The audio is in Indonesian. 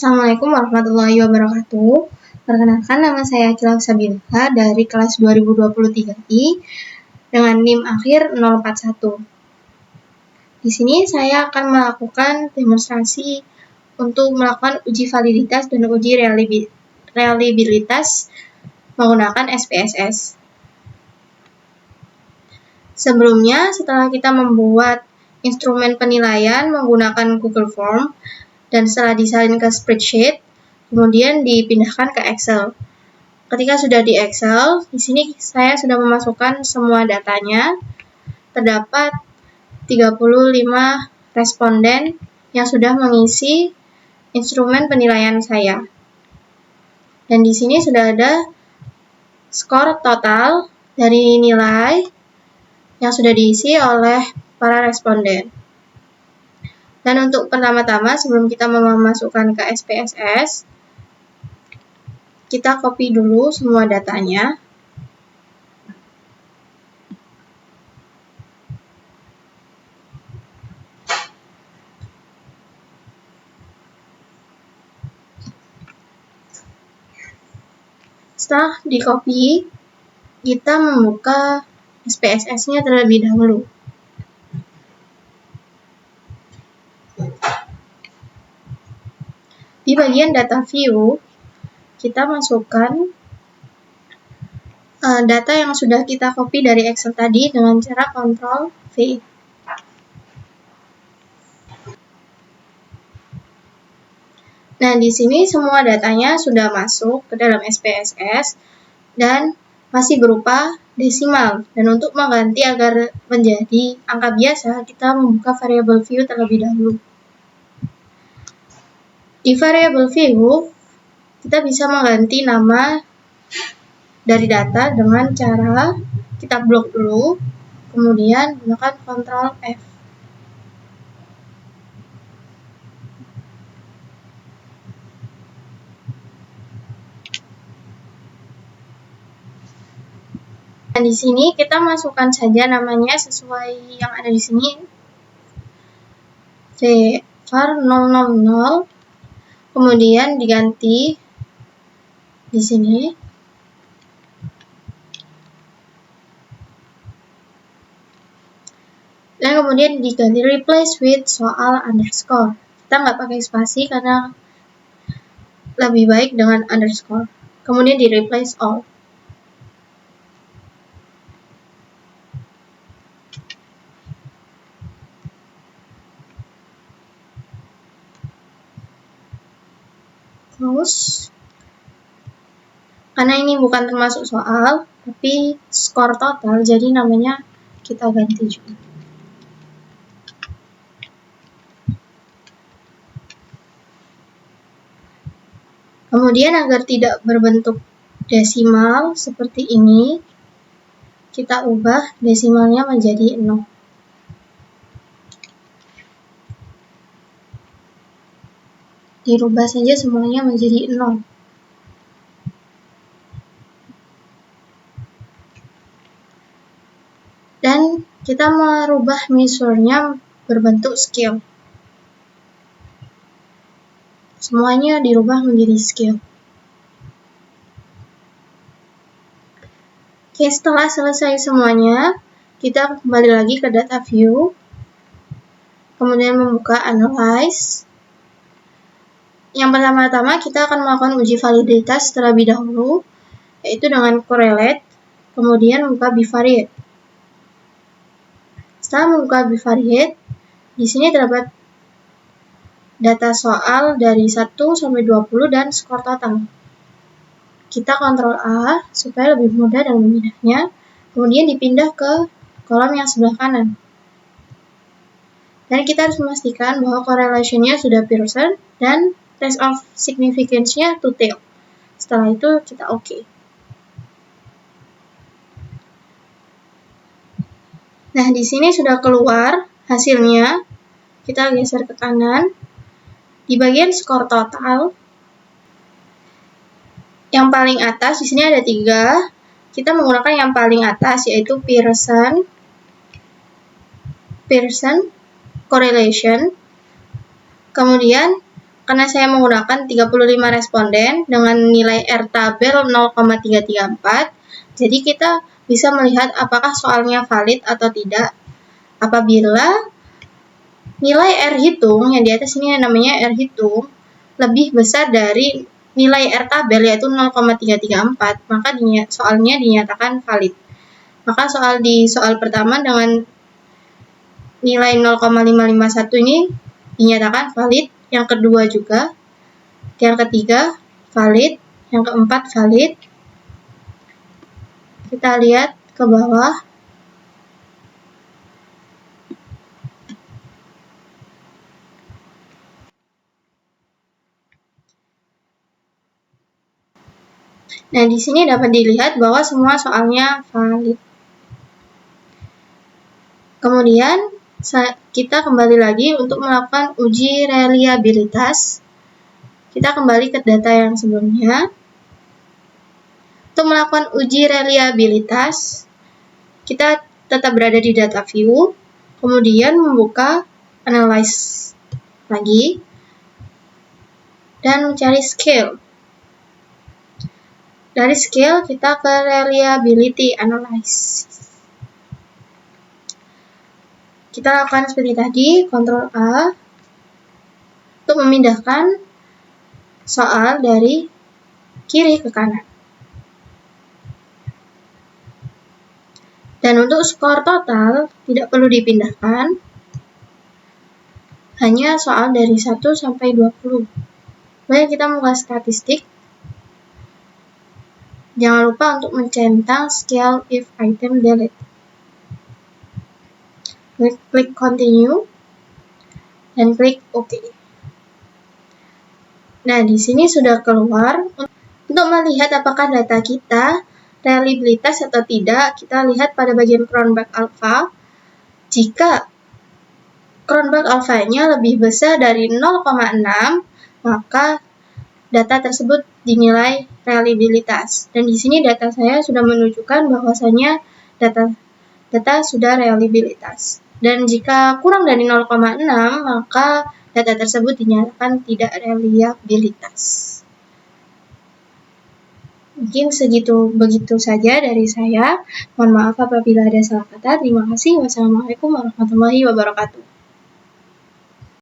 Assalamualaikum warahmatullahi wabarakatuh. Perkenalkan, nama saya Akila Sabila dari kelas 2023I dengan NIM akhir 041. Di sini saya akan melakukan demonstrasi untuk melakukan uji validitas dan uji reliabilitas menggunakan SPSS. Sebelumnya, setelah kita membuat instrumen penilaian menggunakan Google Form, dan setelah disalin ke spreadsheet, kemudian dipindahkan ke Excel. Ketika sudah di Excel, di sini saya sudah memasukkan semua datanya. Terdapat 35 responden yang sudah mengisi instrumen penilaian saya. Dan di sini sudah ada skor total dari nilai yang sudah diisi oleh para responden. Dan untuk pertama-tama, sebelum kita memasukkan ke SPSS, kita copy dulu semua datanya. Setelah di-copy, kita membuka SPSS-nya terlebih dahulu. Di bagian data view, kita masukkan data yang sudah kita copy dari Excel tadi dengan cara Ctrl V. Nah, di sini semua datanya sudah masuk ke dalam SPSS dan masih berupa desimal. Dan untuk mengganti agar menjadi angka biasa, kita membuka variable view terlebih dahulu. Di variable view, kita bisa mengganti nama dari data dengan cara kita blok dulu, kemudian gunakan Ctrl F. Dan di sini kita masukkan saja namanya sesuai yang ada di sini. var 000, kemudian diganti di sini. Dan kemudian diganti replace with soal underscore. Kita nggak pakai spasi karena lebih baik dengan underscore. Kemudian di replace all. Terus, karena ini bukan termasuk soal, tapi skor total, jadi namanya kita ganti juga. Kemudian agar tidak berbentuk desimal seperti ini, kita ubah desimalnya menjadi 0. Dirubah saja semuanya menjadi 0. Dan kita merubah measure-nya berbentuk scale. Semuanya dirubah menjadi scale. Oke, setelah selesai semuanya, kita kembali lagi ke data view. Kemudian membuka analyze. Yang pertama-tama kita akan melakukan uji validitas terlebih dahulu, yaitu dengan correlate, kemudian membuka bivariate. Setelah membuka bivariate, di sini terdapat data soal dari 1 sampai 20 dan skor total. Kita Ctrl A supaya lebih mudah dan memindahnya, kemudian dipindah ke kolom yang sebelah kanan. Dan kita harus memastikan bahwa correlation-nya sudah Pearson dan test of significance-nya to tail. Setelah itu kita OK. Nah, di sini sudah keluar hasilnya. Kita geser ke kanan. Di bagian skor total, yang paling atas, di sini ada 3. Kita menggunakan yang paling atas, yaitu Pearson correlation. Kemudian karena saya menggunakan 35 responden dengan nilai R tabel 0,334, jadi kita bisa melihat apakah soalnya valid atau tidak. Apabila nilai R hitung, yang di atas ini namanya R hitung, lebih besar dari nilai R tabel yaitu 0,334, maka soalnya dinyatakan valid. Maka soal pertama dengan nilai 0,551 ini dinyatakan valid, yang kedua juga, yang ketiga valid, yang keempat valid. Kita lihat ke bawah. Nah, di sini dapat dilihat bahwa semua soalnya valid. Kemudian, kita kembali lagi untuk melakukan uji reliabilitas. Kita kembali ke data yang sebelumnya. Untuk melakukan uji reliabilitas, kita tetap berada di data view, kemudian membuka analyze lagi, dan mencari scale. Dari scale kita ke reliability analysis. Kita lakukan seperti tadi, Ctrl A untuk memindahkan soal dari kiri ke kanan. Dan untuk skor total tidak perlu dipindahkan, hanya soal dari 1 sampai 20. Baik, kita membuka statistik. Jangan lupa untuk mencentang scale if item delete. Klik continue dan klik OK. Nah, di sini sudah keluar. Untuk melihat apakah data kita reliabilitas atau tidak, kita lihat pada bagian Cronbach alpha. Jika Cronbach alpha-nya lebih besar dari 0,6, maka data tersebut dinilai reliabilitas. Dan di sini data saya sudah menunjukkan bahwasanya data sudah reliabilitas. Dan jika kurang dari 0,6, maka data tersebut dinyatakan tidak reliabilitas. Mungkin begitu saja dari saya. Mohon maaf apabila ada salah kata. Terima kasih. Wassalamualaikum warahmatullahi wabarakatuh.